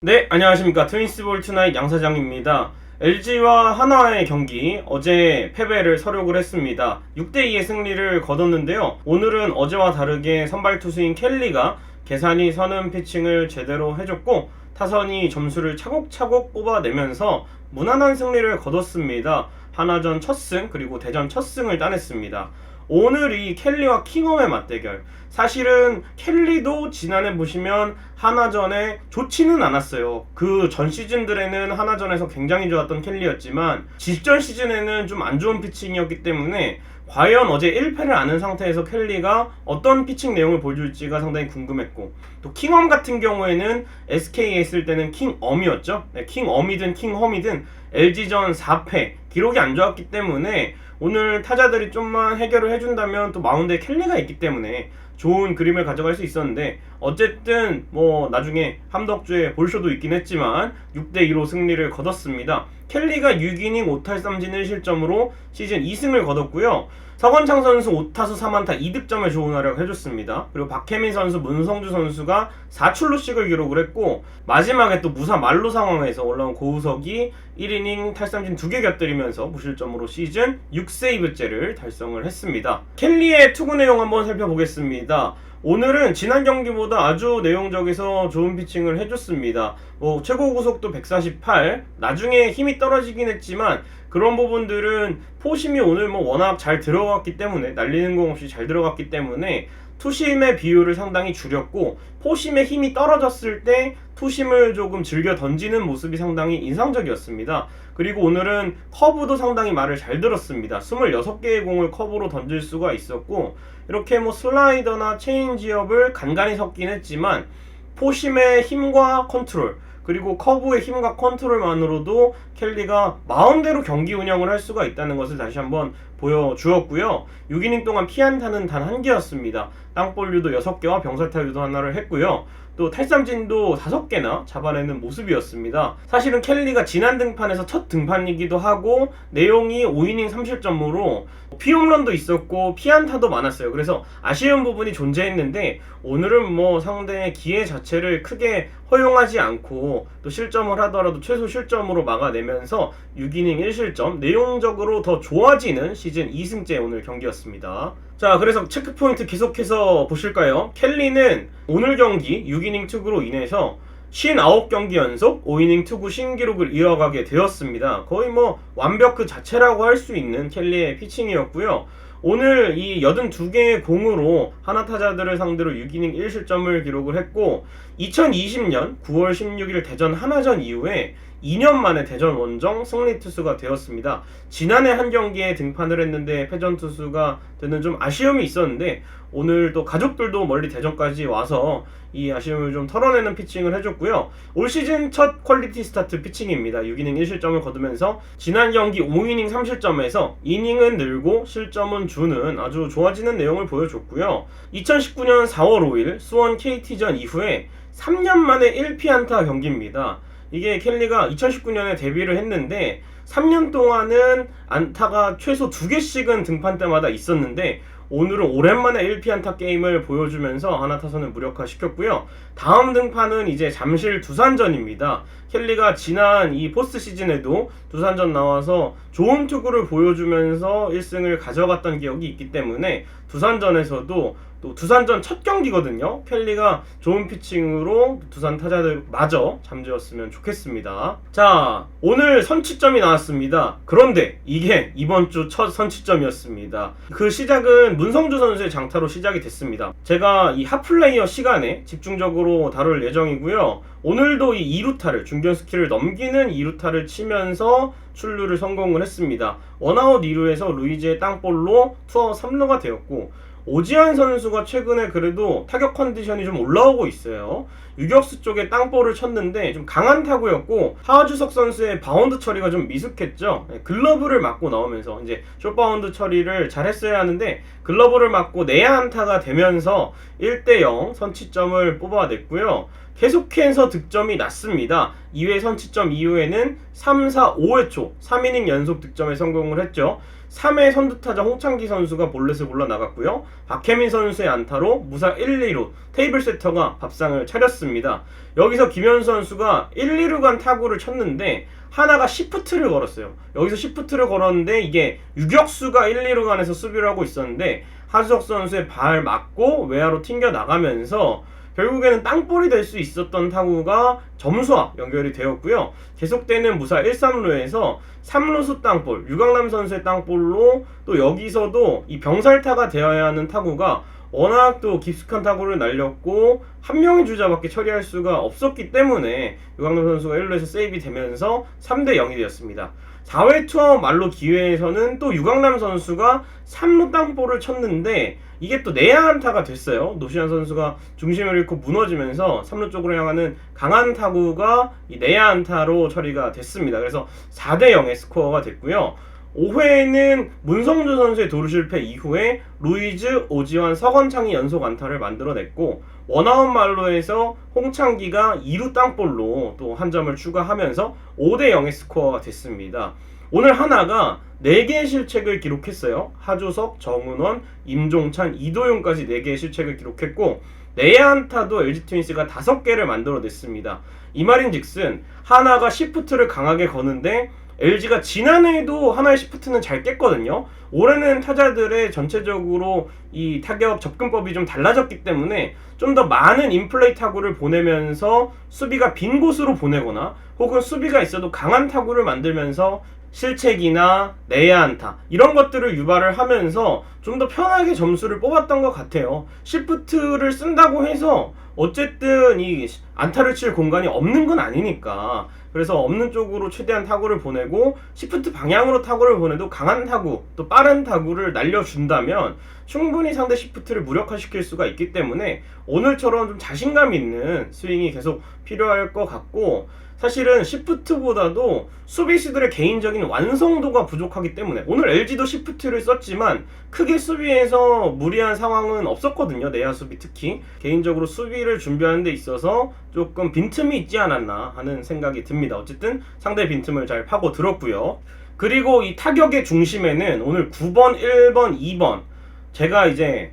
네, 안녕하십니까. 트윈스볼 투나잇 양사장입니다. LG와 한화의 경기 어제 패배를 서력을 했습니다. 6대2의 승리를 거뒀는데요. 오늘은 어제와 다르게 선발 투수인 켈리가 계산이 서는 피칭을 제대로 해줬고 타선이 점수를 차곡차곡 뽑아내면서 무난한 승리를 거뒀습니다. 한화전 첫 승 그리고 대전 첫 승을 따냈습니다. 오늘 이 켈리와 킹엄의 맞대결, 사실은 켈리도 지난해 보시면 한화전에 좋지는 않았어요. 그 전 시즌들에는 한화전에서 굉장히 좋았던 켈리였지만 직전 시즌에는 좀 안 좋은 피칭이었기 때문에 과연 어제 1패를 안은 상태에서 켈리가 어떤 피칭 내용을 보여줄지가 상당히 궁금했고, 또 킹엄 같은 경우에는 SK에 있을 때는 킹엄이었죠. 네, 킹엄이든 킹홈이든 LG전 4패 기록이 안 좋았기 때문에 오늘 타자들이 좀만 해결을 해준다면 또 마운드에 켈리가 있기 때문에 좋은 그림을 가져갈 수 있었는데, 어쨌든 뭐 나중에 함덕주의 볼쇼도 있긴 했지만 6대2로 승리를 거뒀습니다. 켈리가 6이닝 5탈삼진 1실점으로 시즌 2승을 거뒀고요. 서건창 선수 5타수 3안타 2득점에 좋은 활약 해줬습니다. 그리고 박혜민 선수, 문성주 선수가 4출루씩을 기록을 했고, 마지막에 또 무사 만루 상황에서 올라온 고우석이 1이닝 탈삼진 2개 곁들이면서 무실점으로 시즌 6세이브째를 달성을 했습니다. 켈리의 투구 내용 한번 살펴보겠습니다. 오늘은 지난 경기보다 아주 내용적에서 좋은 피칭을 해줬습니다. 최고 구속도 148, 나중에 힘이 떨어지긴 했지만 그런 부분들은 포심이 오늘 워낙 잘 들어갔기 때문에, 날리는 공 없이 잘 들어갔기 때문에 투심의 비율을 상당히 줄였고, 포심의 힘이 떨어졌을 때 투심을 조금 즐겨 던지는 모습이 상당히 인상적이었습니다. 그리고 오늘은 커브도 상당히 말을 잘 들었습니다. 26개의 공을 커브로 던질 수가 있었고, 이렇게 슬라이더나 체인지업을 간간히 섞긴 했지만 포심의 힘과 컨트롤, 그리고 커브의 힘과 컨트롤만으로도 켈리가 마음대로 경기 운영을 할 수가 있다는 것을 다시 한번 보여주었고요. 6이닝 동안 피안타는 단 1개였습니다. 땅볼류도 6개와 병살타율도 하나를 했고요. 또 탈삼진도 5개나 잡아내는 모습이었습니다. 사실은 켈리가 지난 등판에서 첫 등판이기도 하고 내용이 5이닝 3실점으로 피홈런도 있었고 피안타도 많았어요. 그래서 아쉬운 부분이 존재했는데 오늘은 상대의 기회 자체를 크게 허용하지 않고 또 실점을 하더라도 최소 실점으로 막아내면서 6이닝 1실점, 내용적으로 더 좋아지는 시즌 2승째 오늘 경기였습니다. 자, 그래서 체크포인트 계속해서 보실까요? 켈리는 오늘 경기 6이닝 투구로 인해서 59경기 연속 5이닝 투구 신기록을 이어가게 되었습니다. 거의 완벽 그 자체라고 할 수 있는 켈리의 피칭이었고요. 오늘 이 82개의 공으로 하나 타자들을 상대로 6이닝 1실점을 기록을 했고, 2020년 9월 16일 대전 한화전 이후에 2년 만에 대전 원정 승리 투수가 되었습니다. 지난해 한 경기에 등판을 했는데 패전 투수가 되는 좀 아쉬움이 있었는데 오늘 또 가족들도 멀리 대전까지 와서 이 아쉬움을 좀 털어내는 피칭을 해줬고요. 올 시즌 첫 퀄리티 스타트 피칭입니다. 6이닝 1실점을 거두면서 지난 경기 5이닝 3실점에서 이닝은 늘고 실점은 주는 아주 좋아지는 내용을 보여줬고요. 2019년 4월 5일 수원 KT전 이후에 3년 만에 1피안타 경기입니다. 이게 켈리가 2019년에 데뷔를 했는데 3년 동안은 안타가 최소 2개씩은 등판 때마다 있었는데 오늘은 오랜만에 1피안타 게임을 보여주면서 하나 타선을 무력화시켰고요. 다음 등판은 이제 잠실 두산전입니다. 켈리가 지난 이 포스트 시즌에도 두산전 나와서 좋은 투구를 보여주면서 1승을 가져갔던 기억이 있기 때문에 두산전에서도 또 두산전 첫 경기거든요. 켈리가 좋은 피칭으로 두산 타자들 마저 잠재웠으면 좋겠습니다. 자, 오늘 선취점이 나왔습니다. 그런데 이게 이번 주 첫 선취점이었습니다. 그 시작은 문성주 선수의 장타로 시작이 됐습니다. 제가 이 핫플레이어 시간에 집중적으로 다룰 예정이고요. 오늘도 이 2루타를, 중견 스킬을 넘기는 2루타를 치면서 출루를 성공을 했습니다. 원아웃 2루에서 루이즈의 땅볼로 투아웃 3루가 되었고, 오지환 선수가 최근에 그래도 타격 컨디션이 좀 올라오고 있어요. 유격수 쪽에 땅볼을 쳤는데 좀 강한 타구였고, 하하주석 선수의 바운드 처리가 좀 미숙했죠. 글러브를 맞고 나오면서 이제 숏바운드 처리를 잘 했어야 하는데 글러브를 맞고 내야 안타가 되면서 1대0 선취점을 뽑아냈고요. 계속해서 득점이 났습니다. 2회 선취점 이후에는 3, 4, 5회 초 3이닝 연속 득점에 성공을 했죠. 3회 선두타자 홍창기 선수가 볼넷을 몰라나갔고요. 박혜민 선수의 안타로 무사 1, 2루 테이블 세터가 밥상을 차렸습니다. 여기서 김현수 선수가 1, 2루 간 타구를 쳤는데 하나가 시프트를 걸었어요. 여기서 시프트를 걸었는데 이게 유격수가 1, 2루 간에서 수비를 하고 있었는데 하주석 선수의 발 맞고 외야로 튕겨 나가면서 결국에는 땅볼이 될 수 있었던 타구가 점수와 연결이 되었고요. 계속되는 무사 1, 3루에서 3루수 땅볼, 유강남 선수의 땅볼로 또 여기서도 이 병살타가 되어야 하는 타구가 워낙 또 깊숙한 타구를 날렸고 한 명의 주자밖에 처리할 수가 없었기 때문에 유강남 선수가 1루에서 세이브이 되면서 3대 0이 되었습니다. 4회 투아웃 말로 기회에서는 또 유강남 선수가 3루 땅볼을 쳤는데 이게 또 내야 안타가 됐어요. 노시안 선수가 중심을 잃고 무너지면서 3루 쪽으로 향하는 강한 타구가 이 내야 안타로 처리가 됐습니다. 그래서 4대 0의 스코어가 됐고요. 5회에는 문성주 선수의 도루 실패 이후에 루이즈, 오지환, 서건창이 연속 안타를 만들어냈고 원아웃 말로에서 홍창기가 2루 땅볼로 또 한 점을 추가하면서 5대 0의 스코어가 됐습니다. 오늘 하나가 4개의 실책을 기록했어요. 하주석, 정은원, 임종찬, 이도용까지 4개의 실책을 기록했고 내야 안타도 LG 트윈스가 5개를 만들어냈습니다. 이 말인즉슨 하나가 시프트를 강하게 거는데 LG가 지난해에도 하나의 시프트는 잘 깼거든요. 올해는 타자들의 전체적으로 이 타격 접근법이 좀 달라졌기 때문에 좀 더 많은 인플레이 타구를 보내면서 수비가 빈 곳으로 보내거나 혹은 수비가 있어도 강한 타구를 만들면서 실책이나 내야 안타 이런 것들을 유발을 하면서 좀 더 편하게 점수를 뽑았던 것 같아요. 시프트를 쓴다고 해서 어쨌든 이 안타를 칠 공간이 없는 건 아니니까 그래서 없는 쪽으로 최대한 타구를 보내고 시프트 방향으로 타구를 보내도 강한 타구 또 빠른 타구를 날려준다면 충분히 상대 시프트를 무력화시킬 수가 있기 때문에 오늘처럼 좀 자신감 있는 스윙이 계속 필요할 것 같고 사실은 시프트보다도 수비수들의 개인적인 완성도가 부족하기 때문에 오늘 LG도 시프트를 썼지만 크게 수비에서 무리한 상황은 없었거든요. 내야 수비 특히 개인적으로 수비를 준비하는 데 있어서 조금 빈틈이 있지 않았나 하는 생각이 듭니다. 어쨌든 상대 빈틈을 잘 파고들었고요. 그리고 이 타격의 중심에는 오늘 9번, 1번, 2번 제가 이제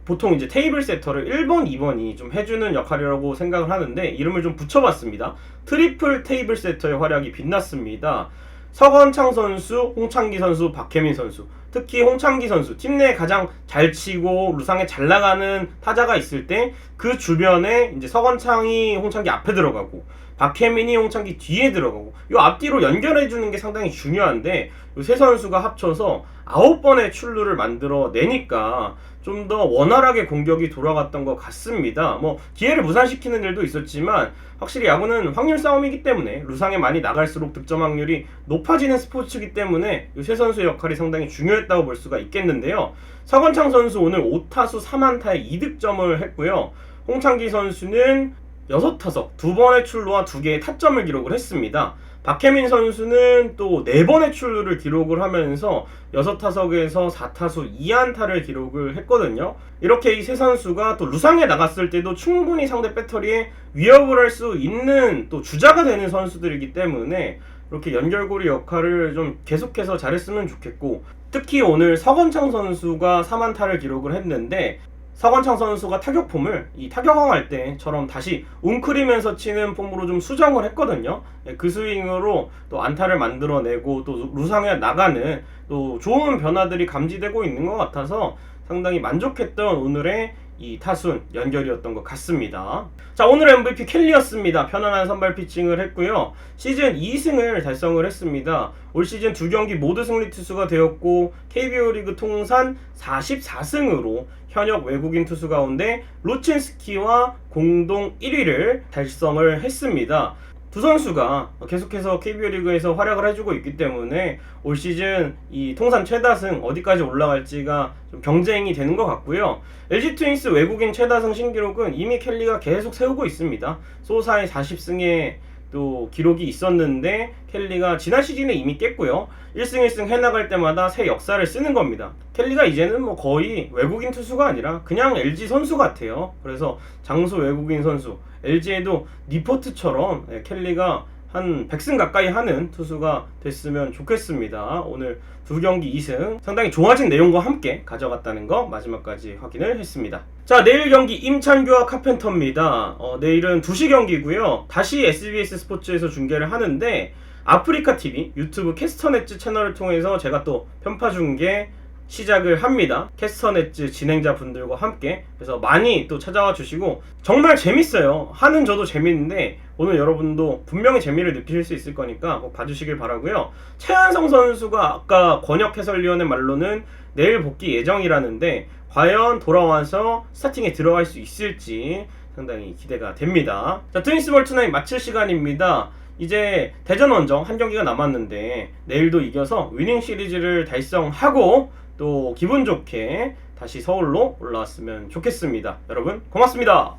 보통 이제 테이블 세터를 1번, 2번이 좀 해주는 역할이라고 생각을 하는데 이름을 좀 붙여봤습니다. 트리플 테이블 세터의 활약이 빛났습니다. 서건창 선수, 홍창기 선수, 박혜민 선수 특히 홍창기 선수 팀 내에 가장 잘 치고 루상에 잘 나가는 타자가 있을 때 그 주변에 이제 서건창이 홍창기 앞에 들어가고 박혜민이 홍창기 뒤에 들어가고 이 앞뒤로 연결해주는 게 상당히 중요한데 이 세 선수가 합쳐서 9번의 출루를 만들어내니까 좀 더 원활하게 공격이 돌아갔던 것 같습니다. 뭐 기회를 무산시키는 일도 있었지만 확실히 야구는 확률 싸움이기 때문에 루상에 많이 나갈수록 득점 확률이 높아지는 스포츠이기 때문에 이 세 선수의 역할이 상당히 중요했다고 볼 수가 있겠는데요. 서건창 선수 오늘 5타수 3안타에 2득점을 했고요. 홍창기 선수는 6타석 2번의 출루와 2개의 타점을 기록을 했습니다. 박혜민 선수는 또 4번의 출루를 기록을 하면서 6타석에서 4타수 2안타를 기록을 했거든요. 이렇게 이 세 선수가 또 루상에 나갔을 때도 충분히 상대 배터리에 위협을 할 수 있는 또 주자가 되는 선수들이기 때문에 이렇게 연결고리 역할을 좀 계속해서 잘했으면 좋겠고 특히 오늘 서건창 선수가 3안타를 기록을 했는데 서건창 선수가 타격폼을 이 타격왕할 때처럼 다시 웅크리면서 치는 폼으로 좀 수정을 했거든요. 그 스윙으로 또 안타를 만들어내고 또 루상에 나가는 또 좋은 변화들이 감지되고 있는 것 같아서 상당히 만족했던 오늘의 이 타순 연결이었던 것 같습니다. 자, 오늘 MVP 켈리였습니다. 편안한 선발 피칭을 했고요. 시즌 2승을 달성을 했습니다. 올 시즌 2경기 모두 승리 투수가 되었고 KBO 리그 통산 44승으로 현역 외국인 투수 가운데 루친스키와 공동 1위를 달성을 했습니다. 두 선수가 계속해서 KBO 리그에서 활약을 해주고 있기 때문에 올 시즌 이 통산 최다승 어디까지 올라갈지가 좀 경쟁이 되는 것 같고요. LG 트윈스 외국인 최다승 신기록은 이미 켈리가 계속 세우고 있습니다. 소사의 40승에 또 기록이 있었는데 켈리가 지난 시즌에 이미 깼고요. 1승 1승 해나갈 때마다 새 역사를 쓰는 겁니다. 켈리가 이제는 뭐 거의 외국인 투수가 아니라 그냥 LG 선수 같아요. 그래서 장수 외국인 선수 LG에도 니포트처럼 켈리가 한 100승 가까이 하는 투수가 됐으면 좋겠습니다. 오늘 2경기 2승 상당히 좋아진 내용과 함께 가져갔다는 거 마지막까지 확인을 했습니다. 자, 내일 경기 임찬규와 카펜터입니다. 내일은 2시 경기고요. 다시 SBS 스포츠에서 중계를 하는데 아프리카TV 유튜브 캐스터넷즈 채널을 통해서 제가 또 편파 중계 시작을 합니다. 캐스터넷즈 진행자분들과 함께. 그래서 많이 또 찾아와 주시고 정말 재밌어요. 하는 저도 재밌는데 오늘 여러분도 분명히 재미를 느끼실 수 있을 거니까 꼭 봐주시길 바라고요. 최한성 선수가 아까 권혁 해설위원의 말로는 내일 복귀 예정이라는데 과연 돌아와서 스타팅에 들어갈 수 있을지 상당히 기대가 됩니다. 자, 트윈스볼 투나잇 마칠 시간입니다. 이제 대전 원정 한 경기가 남았는데 내일도 이겨서 위닝 시리즈를 달성하고 또 기분 좋게 다시 서울로 올라왔으면 좋겠습니다. 여러분 고맙습니다.